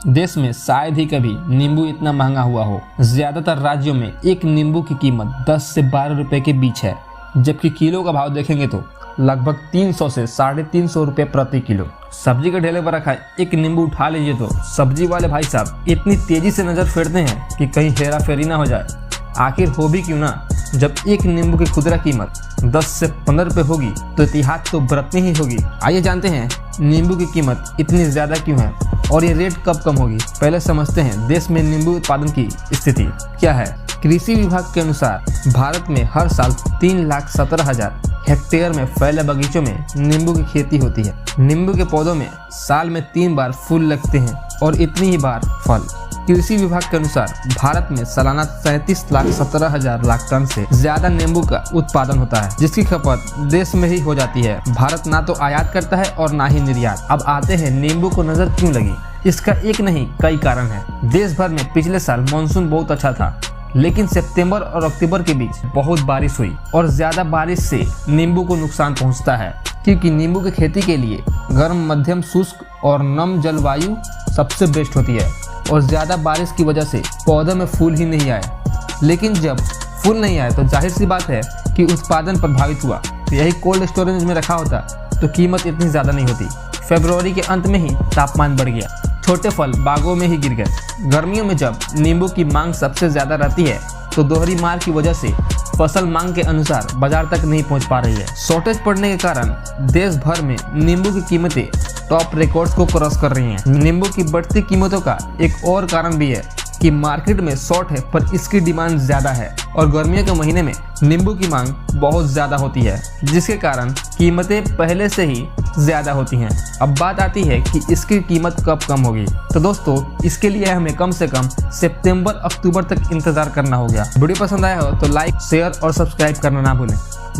देश में शायद ही कभी नींबू इतना महंगा हुआ हो। ज्यादातर राज्यों में एक नींबू की कीमत 10 से 12 रुपए के बीच है, जबकि किलो का भाव देखेंगे तो लगभग 300 से 350 रुपए प्रति किलो। सब्जी के ठेले पर रखा एक नींबू उठा लीजिए तो सब्जी वाले भाई साहब इतनी तेजी से नजर फेरते हैं कि कहीं हेरा फेरी ना हो जाए। आखिर हो भी क्यों ना, जब एक नींबू की खुदरा कीमत 10 से 15 रुपए होगी तो एहतियात तो बरतनी ही होगी। आइए जानते हैं नींबू की कीमत इतनी ज्यादा क्यों है और ये रेट कब कम होगी। पहले समझते हैं देश में नींबू उत्पादन की स्थिति क्या है। कृषि विभाग के अनुसार भारत में हर साल 3,17,000 हेक्टेयर में फैले बगीचों में नींबू की खेती होती है। नींबू के पौधों में साल में 3 बार फूल लगते हैं और इतनी ही बार फल। कृषि विभाग के अनुसार भारत में सालाना 37,17,000 लाख टन से ज्यादा नींबू का उत्पादन होता है, जिसकी खपत देश में ही हो जाती है। भारत ना तो आयात करता है और ना ही निर्यात। अब आते हैं नींबू को नजर क्यों लगी। इसका एक नहीं कई कारण है। देश भर में पिछले साल मानसून बहुत अच्छा था, लेकिन सितंबर और अक्टूबर के बीच बहुत बारिश हुई और ज्यादा बारिश से नींबू को नुकसान पहुंचता है, क्योंकि नींबू की खेती के लिए गर्म, मध्यम, शुष्क और नम जलवायु सबसे बेस्ट होती है और ज्यादा बारिश की वजह से पौधे में फूल ही नहीं आए। लेकिन जब फूल नहीं आए तो जाहिर सी बात है कि उत्पादन प्रभावित हुआ। तो यही कोल्ड स्टोरेज में रखा होता तो कीमत इतनी ज्यादा नहीं होती। फरवरी के अंत में ही तापमान बढ़ गया, छोटे फल बागों में ही गिर गए। गर्मियों में जब नींबू की मांग सबसे ज्यादा रहती है तो दोहरी मार की वजह से फसल मांग के अनुसार बाजार तक नहीं पहुंच पा रही है। शॉर्टेज पड़ने के कारण देश भर में नींबू की कीमतें टॉप रिकॉर्ड्स को क्रॉस कर रही हैं। नींबू की बढ़ती कीमतों का एक और कारण भी है कि मार्केट में शॉर्ट है पर इसकी डिमांड ज्यादा है और गर्मियों के महीने में नींबू की मांग बहुत ज्यादा होती है, जिसके कारण कीमतें पहले से ही ज्यादा होती हैं। अब बात आती है कि इसकी कीमत कब कम होगी। तो दोस्तों, इसके लिए हमें कम से कम सितंबर अक्टूबर तक इंतजार करना होगा। वीडियो पसंद आया हो तो लाइक, शेयर और सब्सक्राइब करना ना भूलें।